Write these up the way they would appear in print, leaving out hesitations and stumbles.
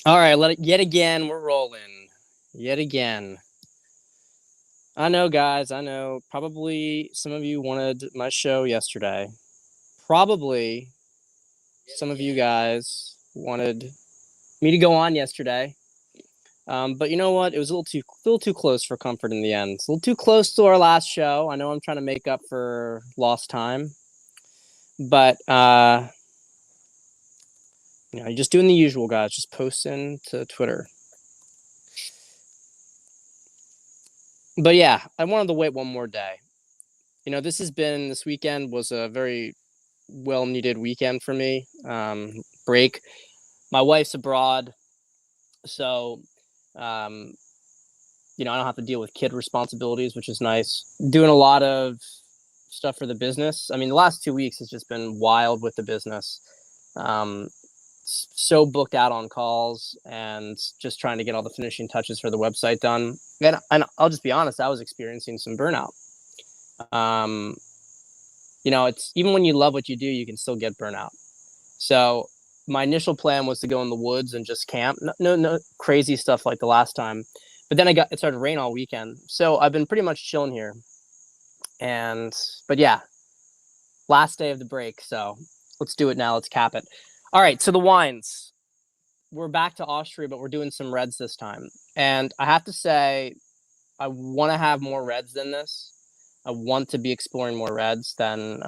All right, yet again, we're rolling. Yet again. I know, guys. I know. Probably some of you wanted my show yesterday. Probably some of you guys wanted me to go on yesterday. But you know what? It was a little too close for comfort in the end. It's a little too close to our last show. I know I'm trying to make up for lost time, but you're just doing the usual, guys. Just posting to Twitter. But yeah, I wanted to wait one more day. This weekend was a very well needed weekend for me. Break. My wife's abroad, so um, I don't have to deal with kid responsibilities, which is nice. Doing a lot of stuff for the business. I mean, the last 2 weeks has just been wild with the business. Um, so booked out on calls and just trying to get all the finishing touches for the website done. And I'll just be honest, I was experiencing some burnout. Um, it's even when you love what you do, you can still get burnout. So my initial plan was to go in the woods and just camp. No crazy stuff like the last time. But then it started to rain all weekend. So I've been pretty much chilling here. But yeah, last day of the break. So let's do it now. Let's cap it. All right. So the wines. We're back to Austria, but we're doing some reds this time. And I have to say, I want to have more reds than this. I want to be exploring more reds than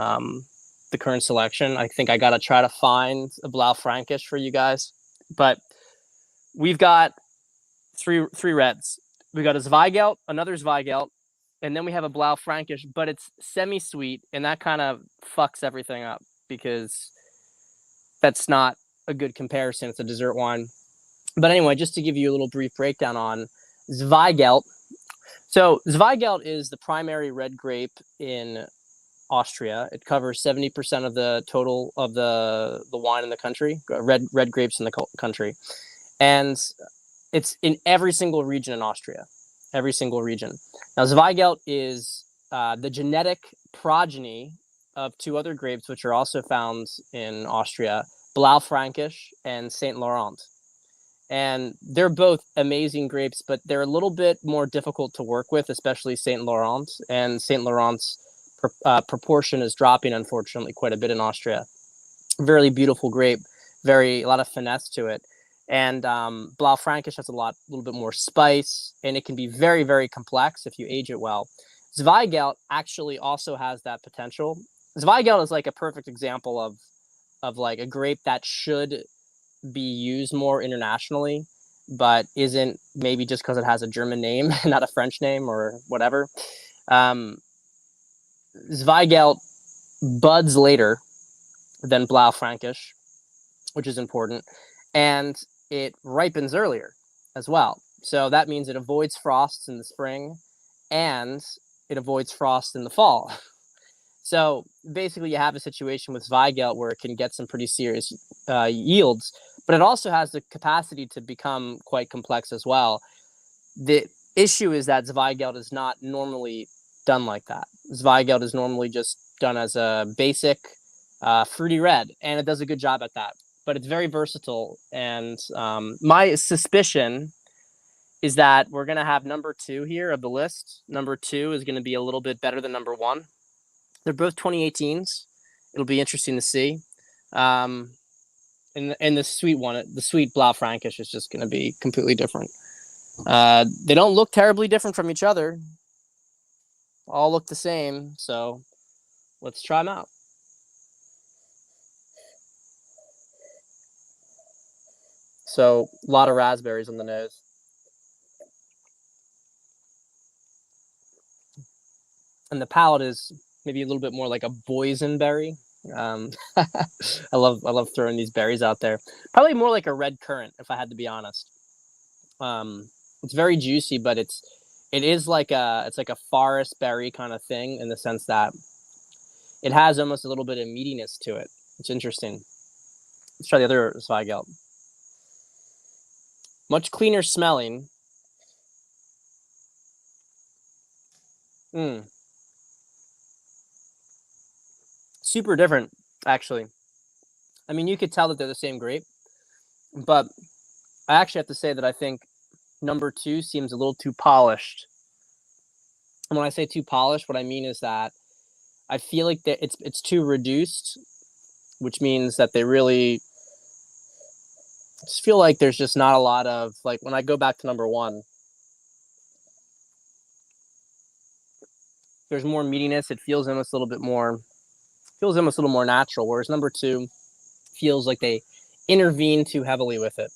the current selection. I think I got to try to find a Blaufränkisch for you guys. But we've got three reds. We got a Zweigelt, another Zweigelt, and then we have a Blaufränkisch, but it's semi-sweet, and that kind of fucks everything up because that's not a good comparison. It's a dessert wine. But anyway, just to give you a little brief breakdown on Zweigelt. So Zweigelt is the primary red grape in Austria. It covers 70% of the total of the wine in the country, red grapes in the country. And it's in every single region in Austria, every single region. Now, Zweigelt is the genetic progeny of two other grapes, which are also found in Austria, Blaufränkisch and Saint Laurent. And they're both amazing grapes, but they're a little bit more difficult to work with, especially Saint Laurent. And Saint Laurent's proportion is dropping, unfortunately, quite a bit in Austria. Very beautiful grape, a lot of finesse to it. And Blaufränkisch has a little bit more spice, and it can be very, very complex if you age it well. Zweigelt actually also has that potential. Zweigelt is like a perfect example of like a grape that should be used more internationally, but isn't, maybe just because it has a German name, not a French name or whatever. Zweigelt buds later than Blaufränkisch, which is important, and it ripens earlier as well. So that means it avoids frosts in the spring and it avoids frost in the fall. So basically, you have a situation with Zweigelt where it can get some pretty serious yields, but it also has the capacity to become quite complex as well. The issue is that Zweigelt is not normally done like that. Zweigelt is normally just done as a basic fruity red, and it does a good job at that. But it's very versatile, and my suspicion is that we're going to have number 2 here of the list. Number 2 is going to be a little bit better than number 1. They're both 2018s. It'll be interesting to see. And the sweet one, the sweet Blaufränkisch is just going to be completely different. They don't look terribly different from each other. All look the same. So let's try them out. So a lot of raspberries on the nose. And the palate is maybe a little bit more like a boysenberry. I love throwing these berries out there. Probably more like a red currant, if I had to be honest. It's very juicy, but it is like it's like a forest berry kind of thing in the sense that it has almost a little bit of meatiness to it. It's interesting. Let's try the other Zweigelt. Much cleaner smelling. Super different, actually. I mean, you could tell that they're the same grape, but I actually have to say that I think number 2 seems a little too polished. And when I say too polished, what I mean is that I feel like that it's too reduced, which means that they really just feel like there's just not a lot of, like, when I go back to number 1, there's more meatiness. It feels almost a little bit more, natural. Whereas number 2 feels like they intervene too heavily with it.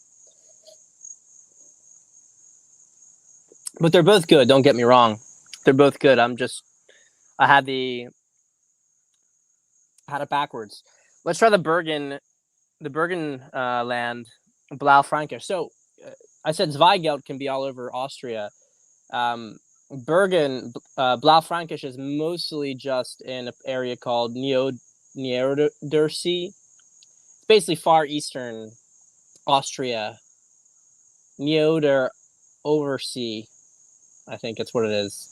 But they're both good. Don't get me wrong. They're both good. I had it backwards. Let's try the Bergen land, Blaufränkisch. So I said Zweigelt can be all over Austria. Bergen, Blaufränkisch is mostly just in an area called Niedersee. It's basically far eastern Austria. Oversee, I think it's what it is.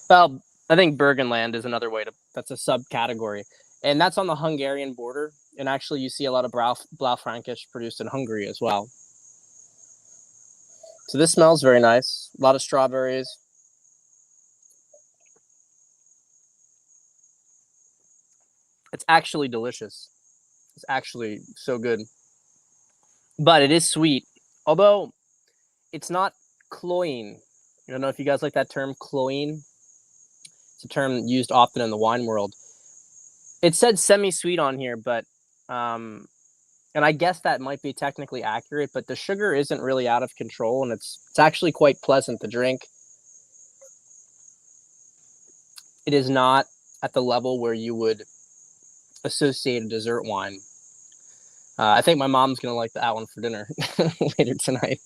Well, I think Burgenland is another way that's a subcategory. And that's on the Hungarian border. And actually, you see a lot of Blaufränkisch produced in Hungary as well. So this smells very nice. A lot of strawberries. It's actually delicious. It's actually so good. But it is sweet. Although it's not cloying. I don't know if you guys like that term, cloying. It's a term used often in the wine world. It said semi-sweet on here, but and I guess that might be technically accurate, but the sugar isn't really out of control, and it's actually quite pleasant to drink. It is not at the level where you would associate a dessert wine. I think my mom's gonna like that one for dinner later tonight.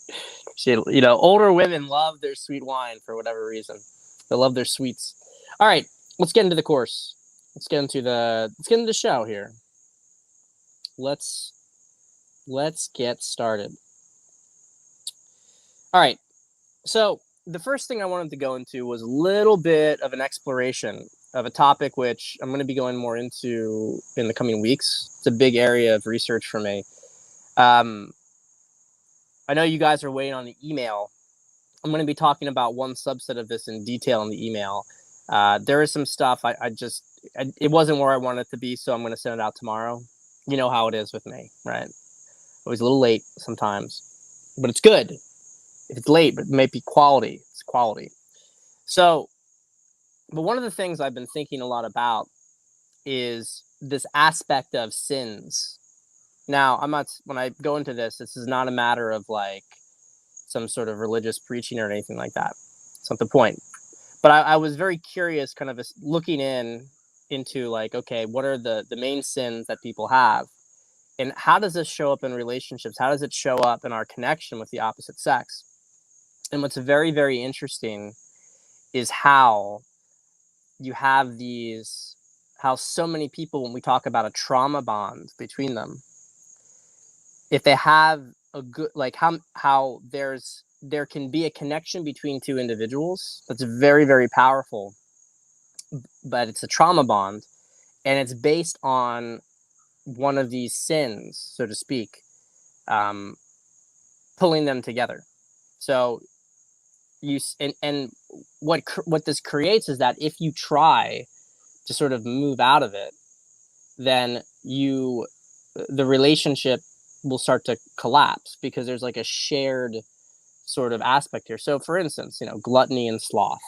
Older women love their sweet wine for whatever reason. They love their sweets. All right, let's get into the course. Let's get into the show here. Let's get started. All right. So the first thing I wanted to go into was a little bit of an exploration of a topic which I'm going to be going more into in the coming weeks. It's a big area of research for me. I know you guys are waiting on the email. I'm going to be talking about one subset of this in detail in the email. There is some stuff it wasn't where I wanted it to be, so I'm going to send it out tomorrow. You know how it is with me, right? Always a little late sometimes, but it's good. If it's late, but it may be quality. It's quality. So, but one of the things I've been thinking a lot about is this aspect of sins. Now, when I go into this is not a matter of like some sort of religious preaching or anything like that. It's not the point. But I was very curious, kind of looking into like, okay, what are the main sins that people have? And how does this show up in relationships? How does it show up in our connection with the opposite sex? And what's very, very interesting is how you have how so many people, when we talk about a trauma bond between them, if they have a good, like how there can be a connection between two individuals that's very, very powerful, but it's a trauma bond, and it's based on one of these sins, so to speak, pulling them together. So what this creates is that if you try to sort of move out of it, then the relationship will start to collapse because there's like a shared sort of aspect here. So for instance, gluttony and sloth,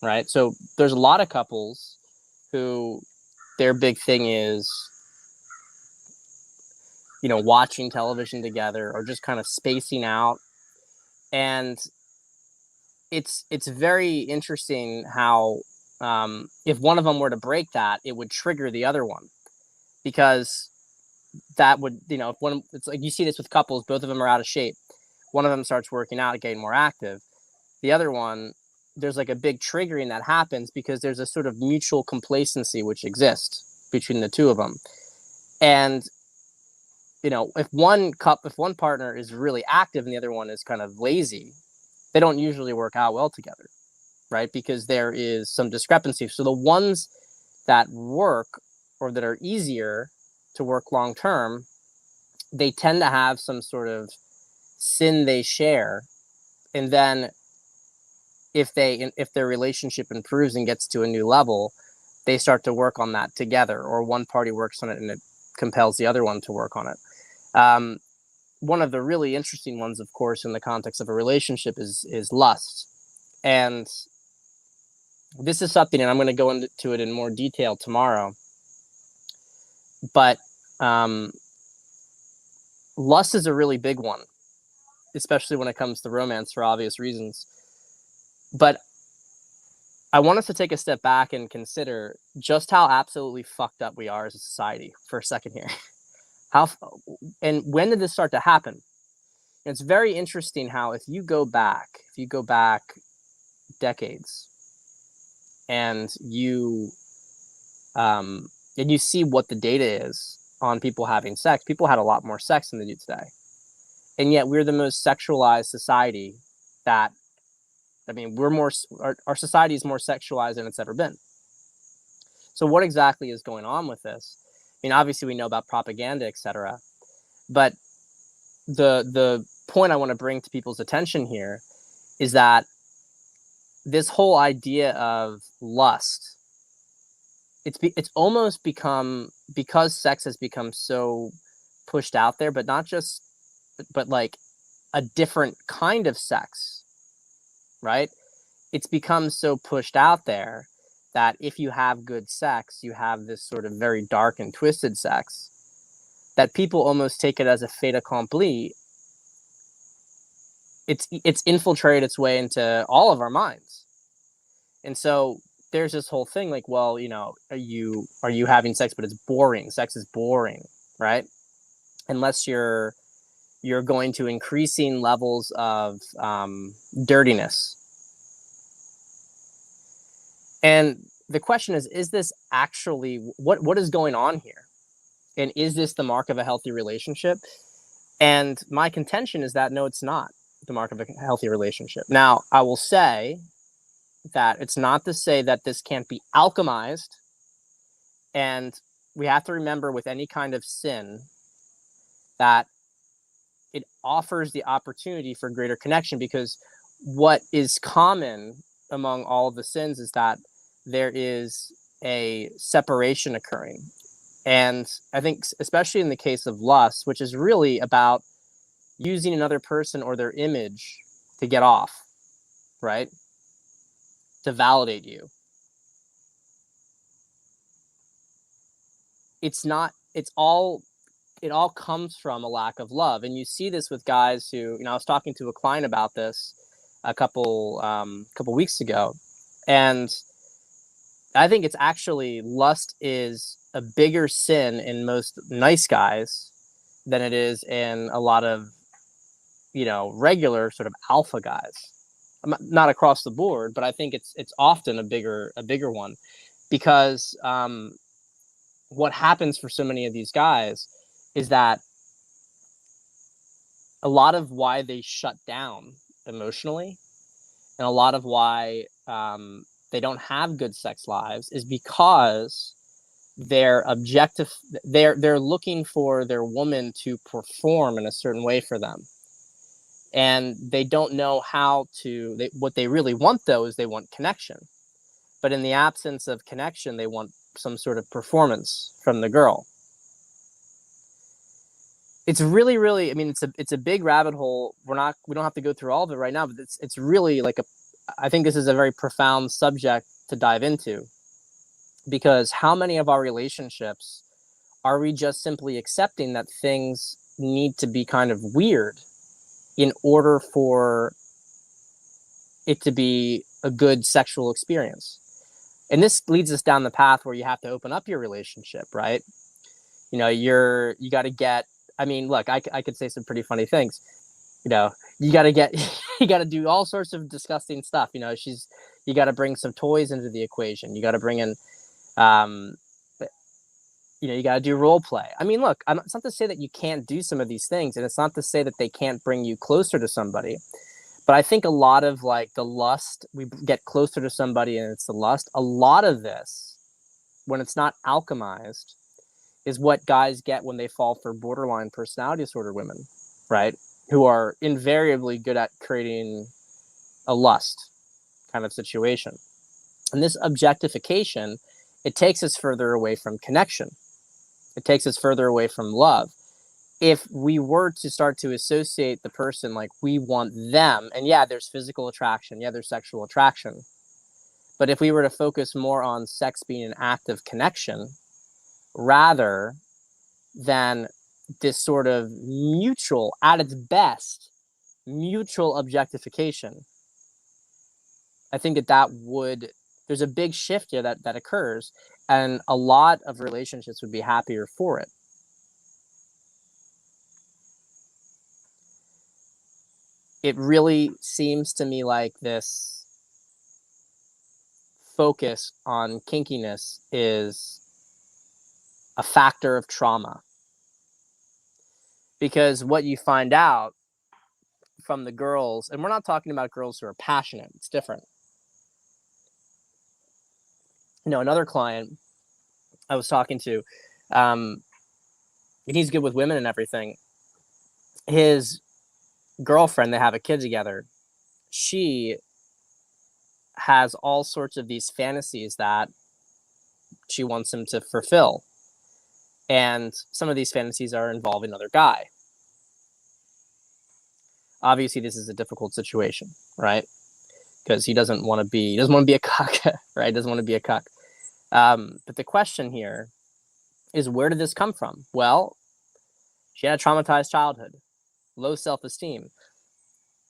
right? So there's a lot of couples who their big thing is, watching television together or just kind of spacing out. And it's very interesting how if one of them were to break that, it would trigger the other one, because that would, if one, it's like you see this with couples, both of them are out of shape. One of them starts working out, getting more active. The other one, there's like a big triggering that happens because there's a sort of mutual complacency which exists between the two of them. And if one partner is really active and the other one is kind of lazy, they don't usually work out well together, right? Because there is some discrepancy. So the ones that work, or that are easier to work long term, they tend to have some sort of sin they share, and then if their relationship improves and gets to a new level, they start to work on that together, or one party works on it and it compels the other one to work on it. One of the really interesting ones, of course, in the context of a relationship is lust. And this is something, and I'm going to go into it in more detail tomorrow, but lust is a really big one, especially when it comes to romance, for obvious reasons. But I want us to take a step back and consider just how absolutely fucked up we are as a society for a second here. And when did this start to happen? It's very interesting how if you go back decades, and you see what the data is on people having sex, people had a lot more sex than they do today. And yet we're the most sexualized society that, I mean, our society is more sexualized than it's ever been. So what exactly is going on with this? I mean, obviously we know about propaganda, etc. But the point I want to bring to people's attention here is that this whole idea of lust, it's almost become, because sex has become so pushed out there, but not just, but like a different kind of sex, right? It's become so pushed out there that if you have good sex, you have this sort of very dark and twisted sex, that people almost take it as a fait accompli. It's infiltrated its way into all of our minds. And so there's this whole thing like, well, you know, are you having sex, but it's boring. Sex is boring, right? Unless you're going to increasing levels of dirtiness. And the question is this actually what is going on here? And is this the mark of a healthy relationship? And my contention is that no, it's not the mark of a healthy relationship. Now, I will say that it's not to say that this can't be alchemized. And we have to remember with any kind of sin that it offers the opportunity for greater connection, because what is common among all of the sins is that there is a separation occurring. And I think especially in the case of lust, which is really about using another person or their image to get off, right? To validate you. It all comes from a lack of love. And you see this with guys who, you know, I was talking to a client about this a couple weeks ago, and I think it's actually, lust is a bigger sin in most nice guys than it is in a lot of, you know, regular sort of alpha guys. Not across the board, but I think it's often a bigger one, because what happens for so many of these guys is that a lot of why they shut down emotionally, and a lot of why they don't have good sex lives, is because they're looking for their woman to perform in a certain way for them, and they don't know how to. What they really want, though, is they want connection, but in the absence of connection, they want some sort of performance from the girl. It's really, really, I mean, it's a big rabbit hole. We don't have to go through all of it right now, but it's really like I think this is a very profound subject to dive into, because how many of our relationships are we just simply accepting that things need to be kind of weird in order for it to be a good sexual experience? And this leads us down the path where you have to open up your relationship, right? You know, you got to get, I mean, look, I could say some pretty funny things. You know, you got to do all sorts of disgusting stuff. You know, you got to bring some toys into the equation. You got to bring in, you know, you got to do role play. I mean, look, it's not to say that you can't do some of these things, and it's not to say that they can't bring you closer to somebody. But I think a lot of like the lust, we get closer to somebody and it's the lust. A lot of this, when it's not alchemized, is what guys get when they fall for borderline personality disorder women, right? who are invariably good at creating a lust kind of situation. And this objectification, it takes us further away from connection. It takes us further away from love. If we were to start to associate the person like we want them, and yeah, there's physical attraction, yeah, there's sexual attraction, but if we were to focus more on sex being an act of connection rather than this sort of mutual, at its best, mutual objectification, I think that would, there's a big shift here that occurs, and a lot of relationships would be happier for it. It really seems to me like this focus on kinkiness is a factor of trauma. Because what you find out from the girls, and we're not talking about girls who are passionate, it's different. Another client I was talking to, and he's good with women and everything. His girlfriend, they have a kid together. She has all sorts of these fantasies that she wants him to fulfill. And some of these fantasies are involving another guy. Obviously, this is a difficult situation, right? Because he doesn't want to be a cuck, right? Doesn't want to be a cuck. But the question here is, where did this come from? Well, she had a traumatized childhood, low self-esteem.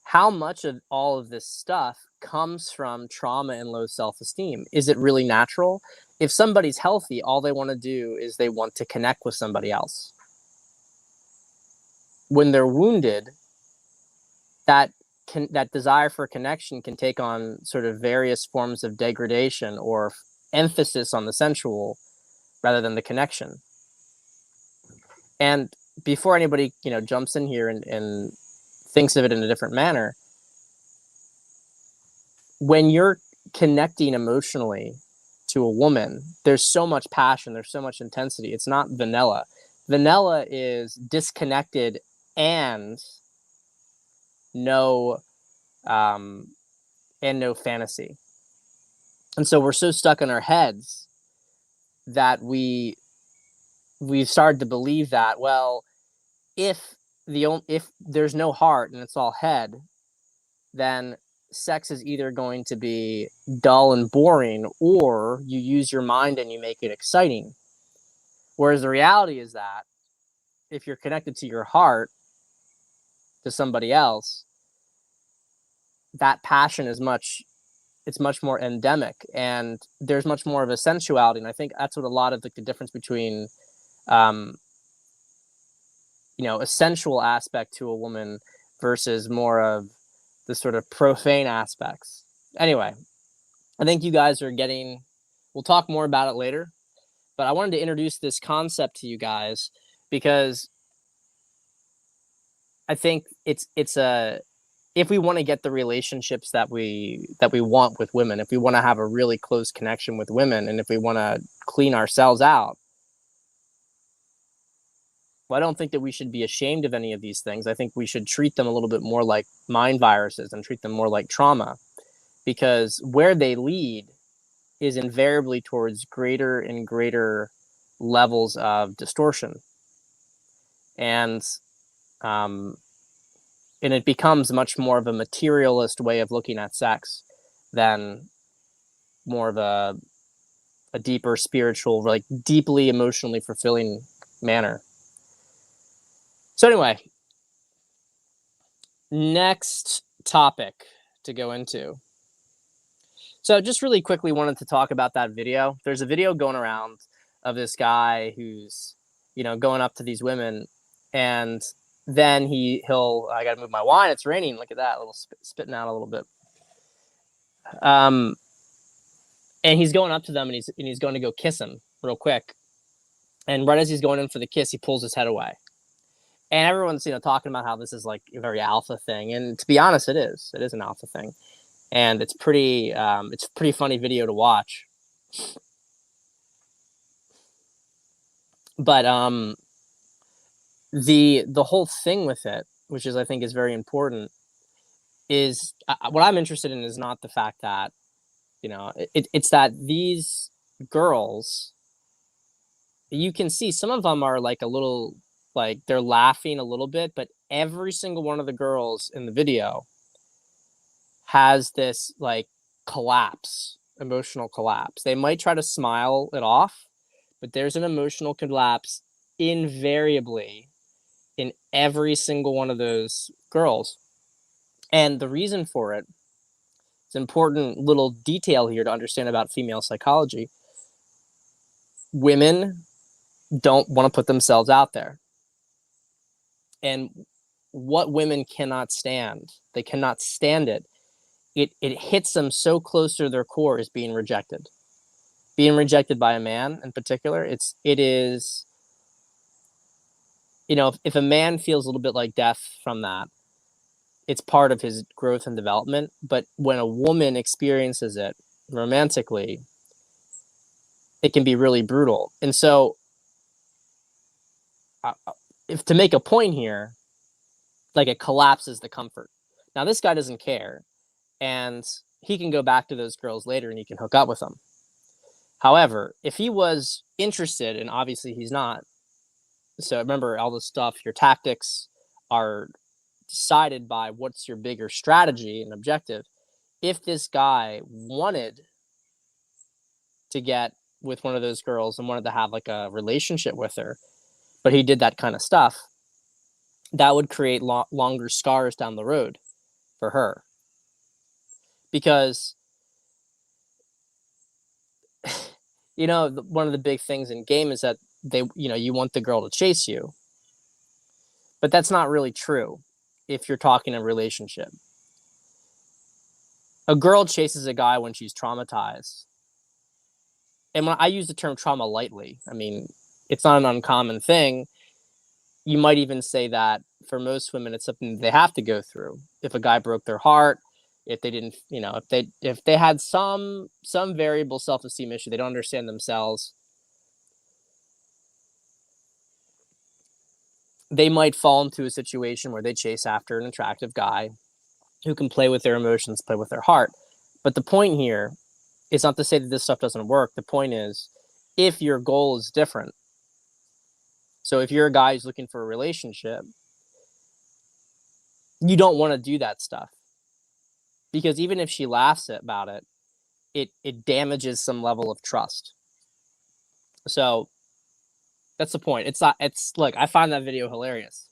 How much of all of this stuff comes from trauma and low self-esteem? Is it really natural? If somebody's healthy, all they want to do is they want to connect with somebody else. When they're wounded, that desire for connection can take on sort of various forms of degradation or emphasis on the sensual rather than the connection. And before anybody, jumps in here and thinks of it in a different manner, when you're connecting emotionally to a woman, there's so much passion, there's so much intensity. It's not vanilla. Vanilla is disconnected and no fantasy. And so we're so stuck in our heads that we've started to believe that, well, if there's no heart and it's all head, then sex is either going to be dull and boring, or you use your mind and you make it exciting. Whereas the reality is that if you're connected to your heart, to somebody else, that passion is much more endemic, and there's much more of a sensuality. And I think that's what a lot of the difference between a sensual aspect to a woman versus more of the sort of profane aspects. Anyway, I think you guys are getting, we'll talk more about it later, but I wanted to introduce this concept to you guys because I think it's if we want to get the relationships that we want with women, if we want to have a really close connection with women, and if we want to clean ourselves out, well, I don't think that we should be ashamed of any of these things. I think we should treat them a little bit more like mind viruses and treat them more like trauma, because where they lead is invariably towards greater and greater levels of distortion. And it becomes much more of a materialist way of looking at sex than more of a deeper spiritual, like deeply emotionally fulfilling manner. So anyway, next topic to go into. So just really quickly wanted to talk about that video. There's a video going around of this guy who's, going up to these women, and then he'll, I got to move my wine. It's raining. Look at that, a little spitting out a little bit. And he's going up to them, and he's going to go kiss him real quick. And right as he's going in for the kiss, he pulls his head away. And everyone's, talking about how this is like a very alpha thing. And to be honest, it is an alpha thing. And it's pretty funny video to watch. But the whole thing with it which is I think is very important, is what I'm interested in is not the fact that, it's that these girls, you can see some of them are like a little, like they're laughing a little bit, but every single one of the girls in the video has this like emotional collapse. They might try to smile it off, but there's an emotional collapse invariably in every single one of those girls. And the reason for it, it's an important little detail here to understand about female psychology. Women don't want to put themselves out there. And what women cannot stand, they cannot stand it. It hits them so close to their core is being rejected. Being rejected by a man in particular, it is, if a man feels a little bit like death from that, it's part of his growth and development. But when a woman experiences it romantically, it can be really brutal. And so, if to make a point here, like it collapses the comfort. Now, this guy doesn't care, and he can go back to those girls later and he can hook up with them. However, if he was interested, and obviously he's not, so remember all this stuff, your tactics are decided by what's your bigger strategy and objective. If this guy wanted to get with one of those girls and wanted to have like a relationship with her, but he did that kind of stuff, that would create longer scars down the road for her. Because, one of the big things in game is that you want the girl to chase you. But that's not really true if you're talking a relationship. A girl chases a guy when she's traumatized. And when I use the term trauma lightly, I mean, it's not an uncommon thing. You might even say that for most women, it's something they have to go through. If a guy broke their heart, if they didn't, if they had some variable self-esteem issue, they don't understand themselves, they might fall into a situation where they chase after an attractive guy who can play with their emotions, play with their heart. But the point here is not to say that this stuff doesn't work. The point is, if your goal is different, so if you're a guy who's looking for a relationship, you don't want to do that stuff. Because even if she laughs about it, it damages some level of trust. So that's the point. Look, I find that video hilarious.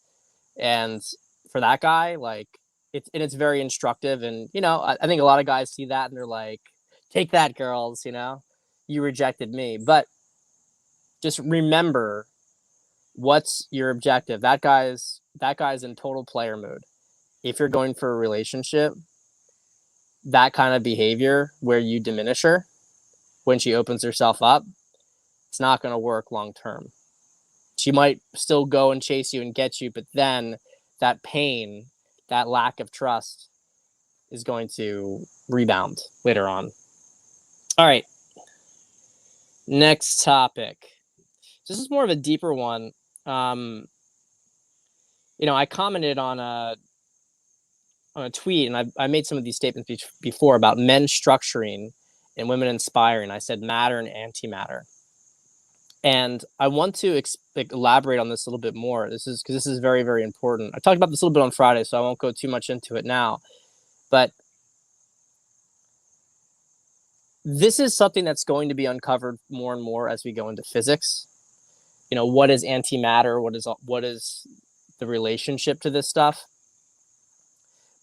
And for that guy, like, it's very instructive. And, I think a lot of guys see that and they're like, take that, girls, you rejected me. But just remember, what's your objective? That guy's in total player mode. If you're going for a relationship, that kind of behavior where you diminish her when she opens herself up, it's not going to work long term. She might still go and chase you and get you, but then that pain, that lack of trust is going to rebound later on. All right. Next topic. This is more of a deeper one. I commented on a tweet, and I made some of these statements before about men structuring and women inspiring. I said matter and antimatter. And I want to elaborate on this a little bit more. This is very, very important. I talked about this a little bit on Friday, so I won't go too much into it now. But this is something that's going to be uncovered more and more as we go into physics. What is antimatter? What is the relationship to this stuff?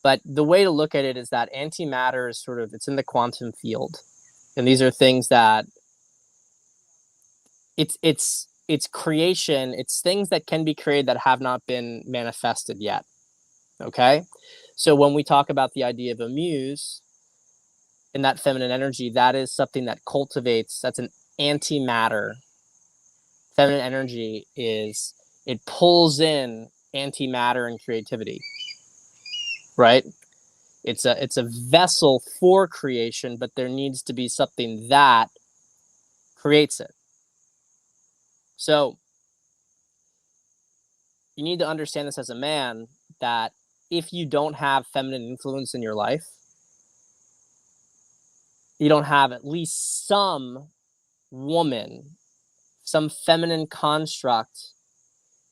But the way to look at it is that antimatter is it's in the quantum field. And these are things that it's creation. It's things that can be created that have not been manifested yet. Okay. So when we talk about the idea of a muse and that feminine energy, that is something that cultivates, that's an antimatter. Feminine energy it pulls in antimatter and creativity, right? It's a vessel for creation, but there needs to be something that creates it. So you need to understand this as a man, that if you don't have feminine influence in your life, you don't have at least some woman, some feminine construct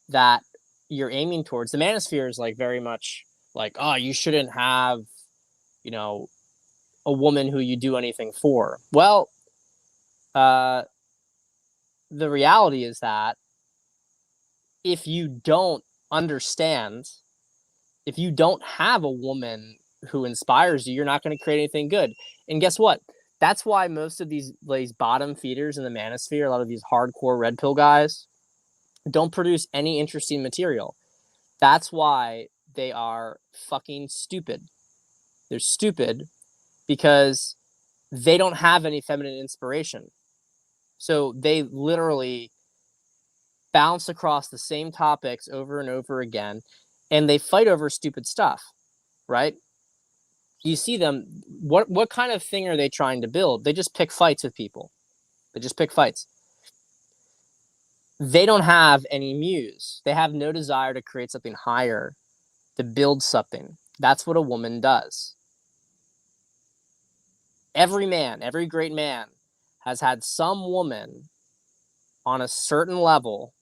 that you're aiming towards. The manosphere is like very much like, oh, you shouldn't have, you know, a woman who you do anything for. Well, the reality is that if you don't understand, if you don't have a woman who inspires you, you're not going to create anything good. And guess what? That's why most of these bottom feeders in the manosphere, a lot of these hardcore red pill guys, don't produce any interesting material. That's why they are fucking stupid. They're stupid because they don't have any feminine inspiration. So they literally bounce across the same topics over and over again, and they fight over stupid stuff, right? You see them, what kind of thing are they trying to build? They just pick fights with people. They just pick fights. They don't have any muse. They have no desire to create something higher, to build something. That's what a woman does. Every man, every great man has had some woman on a certain level,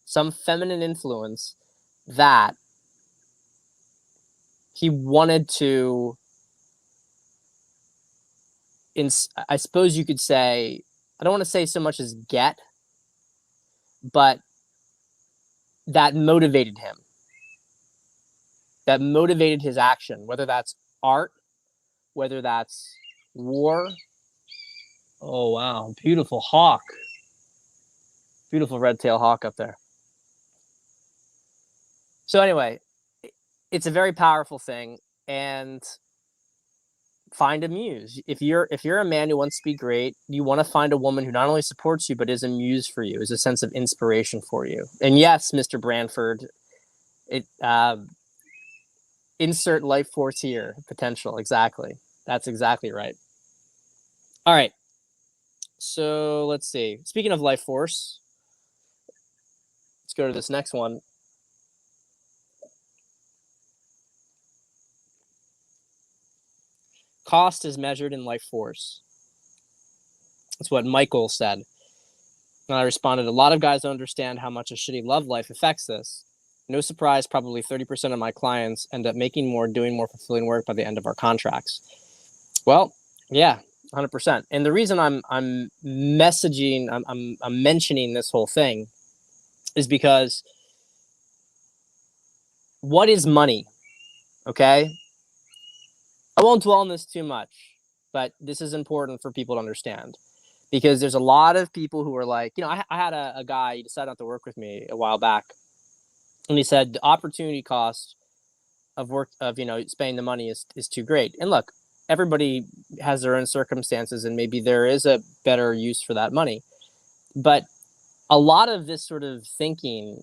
some feminine influence that he wanted to, I suppose you could say, I don't want to say so much as get, but that motivated him. That motivated his action, whether that's art, whether that's war. Oh, wow. Beautiful hawk. Beautiful red-tailed hawk up there. So anyway, it's a very powerful thing, and find a muse. If you're a man who wants to be great, you want to find a woman who not only supports you, but is a muse for you, is a sense of inspiration for you. And yes, Mr. Branford, it insert life force here, potential. Exactly. That's exactly right. All right. So let's see. Speaking of life force, let's go to this next one. Cost is measured in life force. That's what Michael said. And I responded, a lot of guys don't understand how much a shitty love life affects this. No surprise, probably 30% of my clients end up making more, doing more fulfilling work by the end of our contracts. Well, yeah, 100%. And the reason I'm messaging, I'm mentioning this whole thing is because what is money? Okay. I won't dwell on this too much, but this is important for people to understand because there's a lot of people who are like, you know, I had a guy, he decided not to work with me a while back. And he said the opportunity cost of work of, you know, spending the money is too great. And look, everybody has their own circumstances and maybe there is a better use for that money. But a lot of this sort of thinking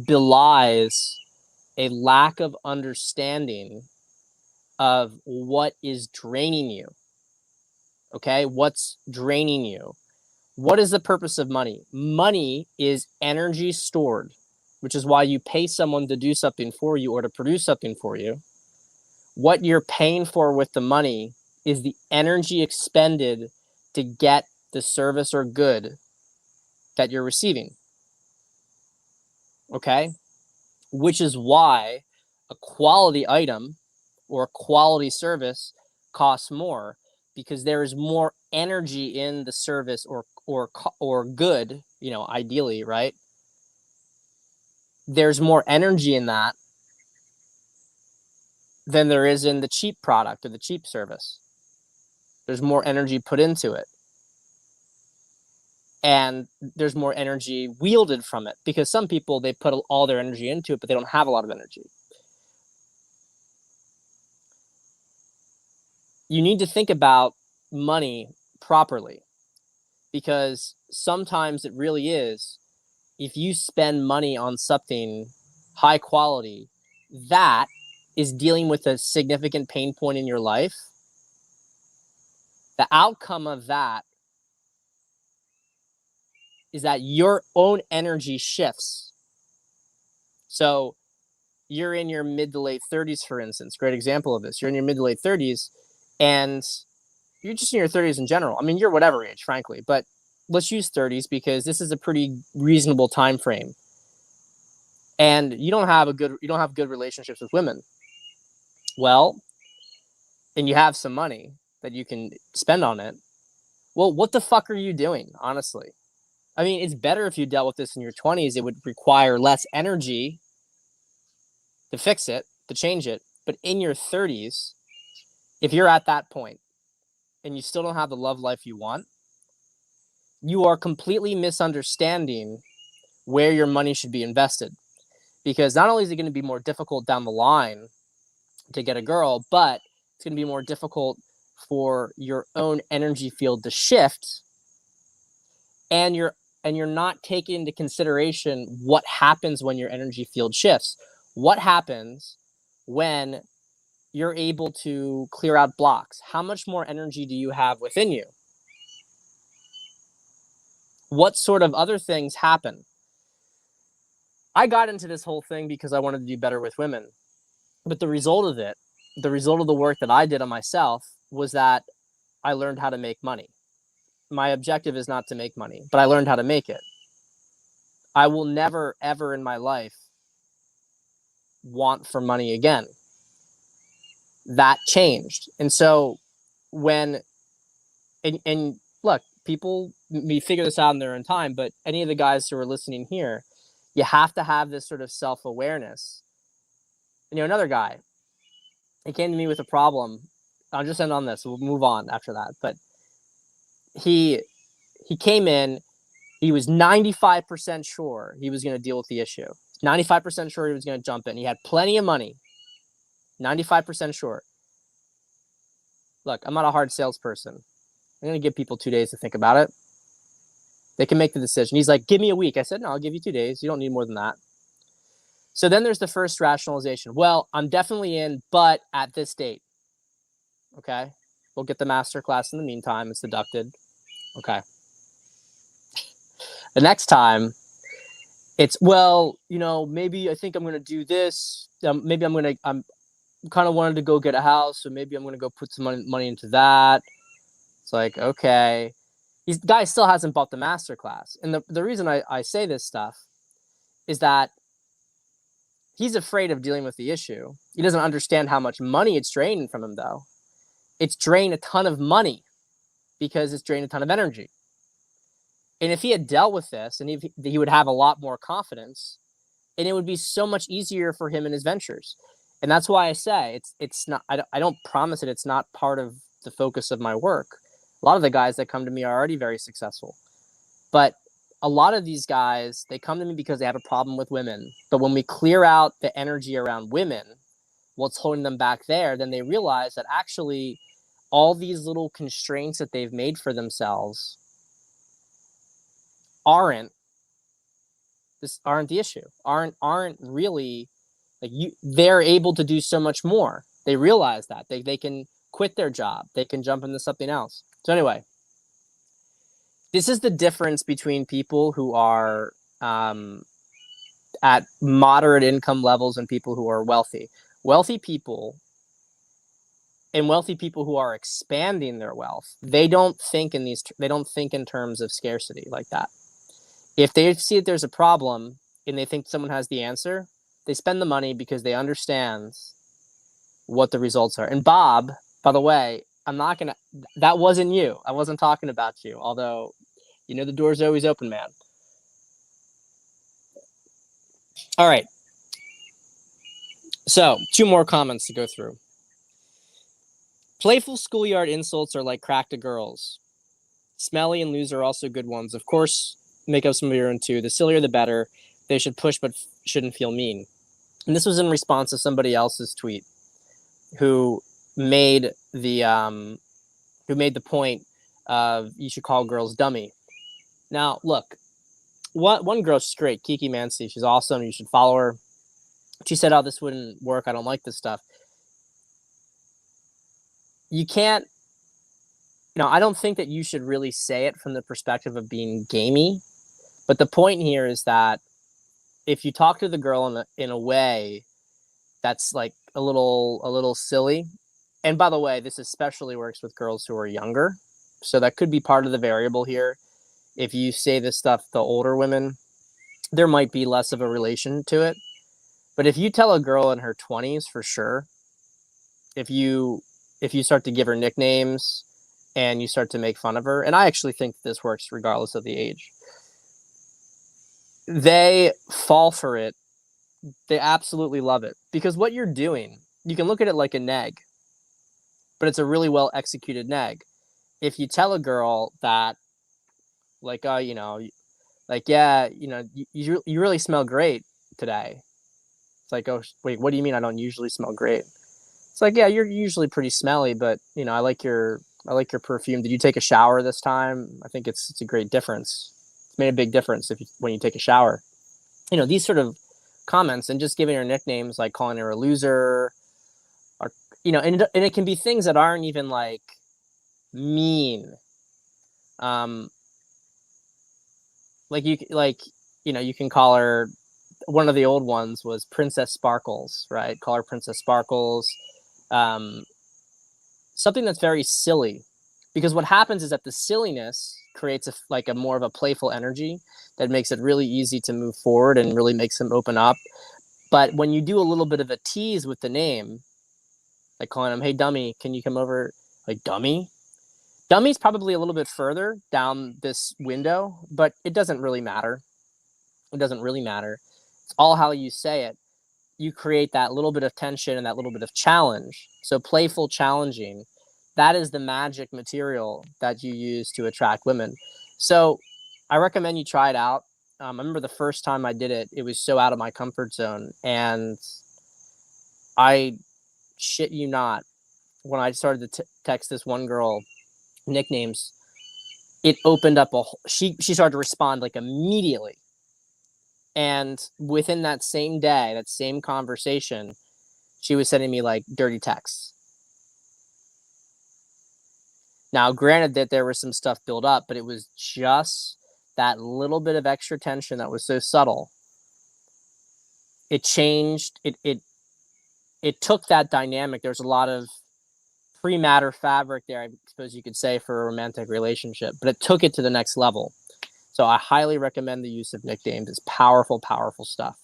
belies a lack of understanding of what is draining you. Okay, what's draining you? What is the purpose of money? Money is energy stored, which is why you pay someone to do something for you or to produce something for you. What you're paying for with the money is the energy expended to get the service or good that you're receiving. Okay, which is why a quality item or a quality service costs more, because there is more energy in the service or good, you know, ideally, right? There's more energy in that than there is in the cheap product or the cheap service. There's more energy put into it. And there's more energy wielded from it because some people, they put all their energy into it, but they don't have a lot of energy. You need to think about money properly because sometimes it really is, if you spend money on something high quality that is dealing with a significant pain point in your life, the outcome of that is that your own energy shifts. So you're in your mid to late 30s, for instance. Great example of this. You're in your mid to late 30s, and you're just in your 30s in general. I mean, you're whatever age, frankly, but let's use 30s because this is a pretty reasonable time frame. And you don't have good relationships with women. Well, and you have some money that you can spend on it. Well, what the fuck are you doing, honestly? I mean, it's better if you dealt with this in your 20s. It would require less energy to fix it, to change it. But in your 30s, if you're at that point and you still don't have the love life you want, you are completely misunderstanding where your money should be invested. Because not only is it going to be more difficult down the line to get a girl, but it's going to be more difficult for your own energy field to shift, and you're not taking into consideration what happens when your energy field shifts. What happens when you're able to clear out blocks? How much more energy do you have within you? What sort of other things happen? I got into this whole thing because I wanted to do better with women. But the result of the work that I did on myself was that I learned how to make money. My objective is not to make money, but I learned how to make it. I will never, ever in my life want for money again. That changed. And so and look, people may figure this out in their own time, but any of the guys who are listening here, you have to have this sort of self-awareness. Another guy, he came to me with a problem. I'll just end on this. We'll move on after that. But he came in, he was 95% sure he was going to deal with the issue. 95% sure he was going to jump in. He had plenty of money. 95% sure. Look, I'm not a hard salesperson. I'm going to give people 2 days to think about it. They can make the decision. He's like, give me a week. I said, no, I'll give you 2 days. You don't need more than that. So then there's the first rationalization. Well, I'm definitely in, but at this date. Okay. We'll get the master class in the meantime. It's deducted. Okay. The next time, it's, well, maybe I think I'm going to do this. Maybe I'm kind of wanted to go get a house, so maybe I'm going to go put some money into that. It's like, okay. This guy still hasn't bought the master class. And the reason I say this stuff is that he's afraid of dealing with the issue. He doesn't understand how much money it's draining from him, though. It's drained a ton of money because it's drained a ton of energy. And if he had dealt with this, and he would have a lot more confidence, and it would be so much easier for him in his ventures. And that's why I say it's not. I don't promise it. It's not part of the focus of my work. A lot of the guys that come to me are already very successful, but a lot of these guys, they come to me because they have a problem with women. But when we clear out the energy around women, what's holding them back there, then they realize that actually all these little constraints that they've made for themselves aren't the issue, aren't really, like, they're able to do so much more. They realize that they can quit their job, they can jump into something else. So anyway, this is the difference between people who are at moderate income levels and people who are wealthy. Wealthy people and wealthy people who are expanding their wealth, they don't think in terms of scarcity like that. If they see that there's a problem and they think someone has the answer, they spend the money because they understand what the results are. And Bob, by the way, that wasn't you. I wasn't talking about you, although, the door's always open, man. All right. So 2 more comments to go through. Playful schoolyard insults are like crack to girls. Smelly and loose are also good ones. Of course, make up some of your own too. The sillier, the better. They should push, but shouldn't feel mean. And this was in response to somebody else's tweet who made the point of you should call girls dummy. Now, look, one girl's straight, Kiki Mansi. She's awesome. You should follow her. She said, oh, this wouldn't work. I don't like this stuff. You can't, I don't think that you should really say it from the perspective of being gamey. But the point here is that if you talk to the girl in a way that's like a little silly, and by the way, this especially works with girls who are younger, so that could be part of the variable here. If you say this stuff to older women, there might be less of a relation to it. But if you tell a girl in her 20s, for sure, if you start to give her nicknames and you start to make fun of her, and I actually think this works regardless of the age, they fall for it. They absolutely love it, because what you're doing, you can look at it like a neg, but it's a really well executed neg. If you tell a girl that, like, like, yeah, you really smell great today. It's like, oh wait, what do you mean I don't usually smell great? It's like, yeah, you're usually pretty smelly, but I like your perfume. Did you take a shower this time? I think it's a great difference. It's made a big difference when you take a shower. These sort of comments, and just giving her nicknames, like calling her a loser, or and it can be things that aren't even like mean. Um, you can call her, one of the old ones was Princess Sparkles, right? Call her Princess Sparkles. Um, Something that's very silly, because what happens is that the silliness creates a more of a playful energy that makes it really easy to move forward and really makes them open up. But when you do a little bit of a tease with the name, like calling them, hey dummy, can you come over? Like, dummy's probably a little bit further down this window, but it doesn't really matter. It's all how you say it. You create that little bit of tension and that little bit of challenge. So playful, challenging, that is the magic material that you use to attract women. So I recommend you try it out. I remember the first time I did it, it was so out of my comfort zone. And I shit you not, when I started to text this one girl nicknames, it opened up she started to respond like immediately. And within that same day, that same conversation, she was sending me like dirty texts. Now, granted that there was some stuff built up, but it was just that little bit of extra tension that was so subtle. It changed. It took that dynamic. There's a lot of pre-matter fabric there, I suppose you could say, for a romantic relationship, but it took it to the next level. So I highly recommend the use of nicknames. It's powerful, powerful stuff.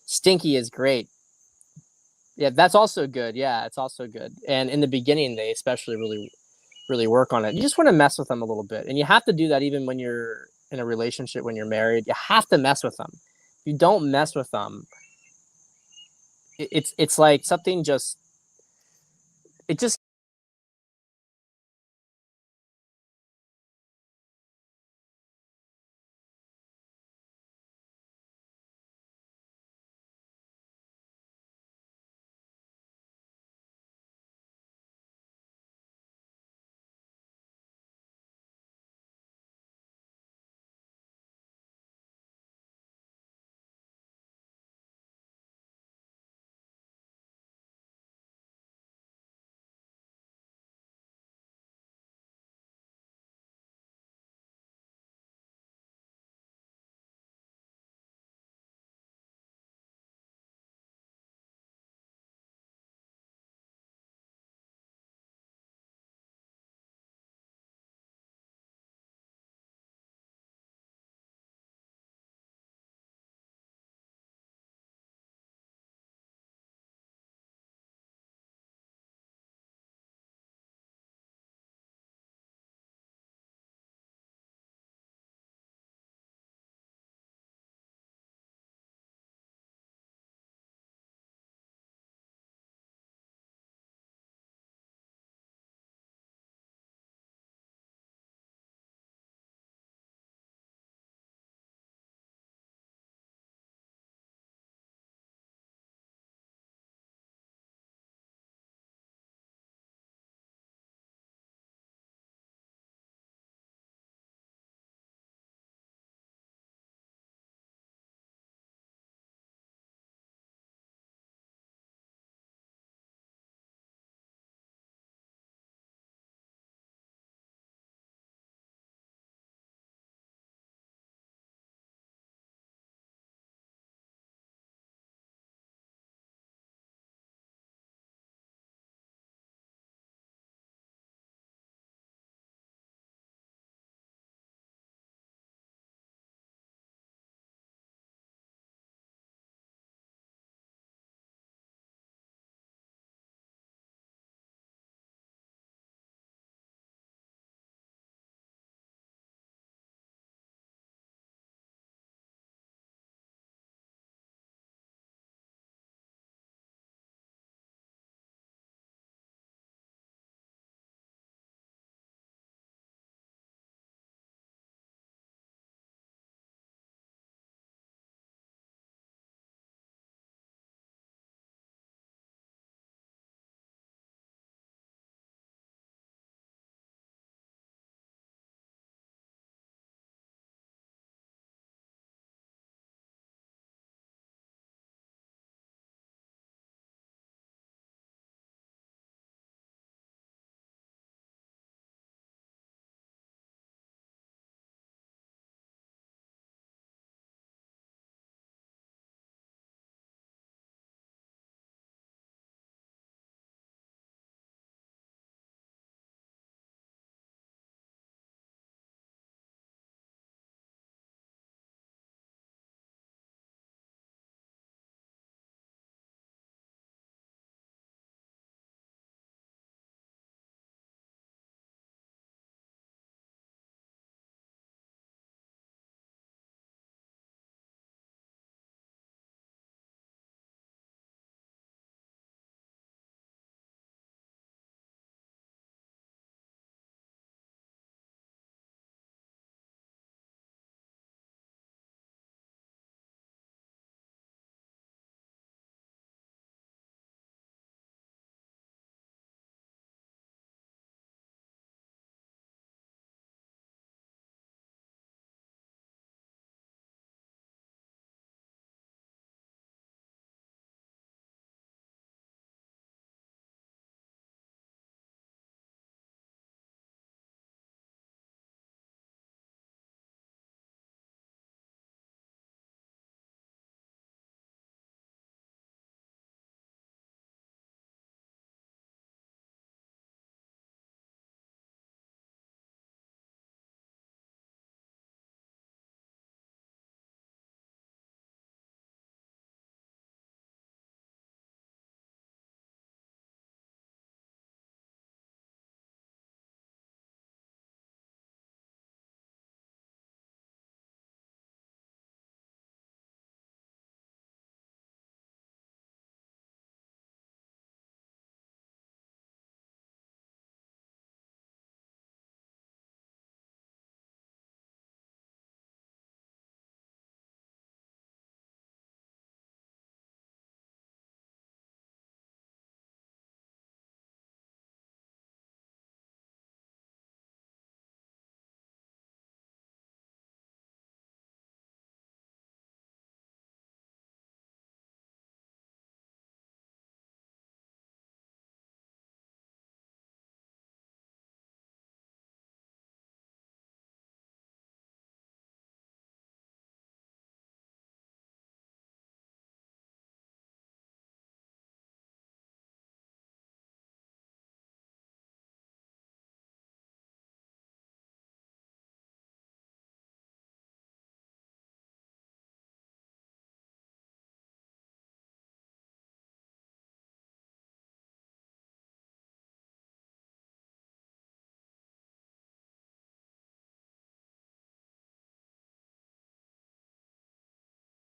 Stinky is great. Yeah, that's also good. Yeah, it's also good. And in the beginning, they especially really work on it. You just want to mess with them a little bit. And you have to do that even when you're in a relationship, when you're married. You have to mess with them. If you don't mess with them, it's like something just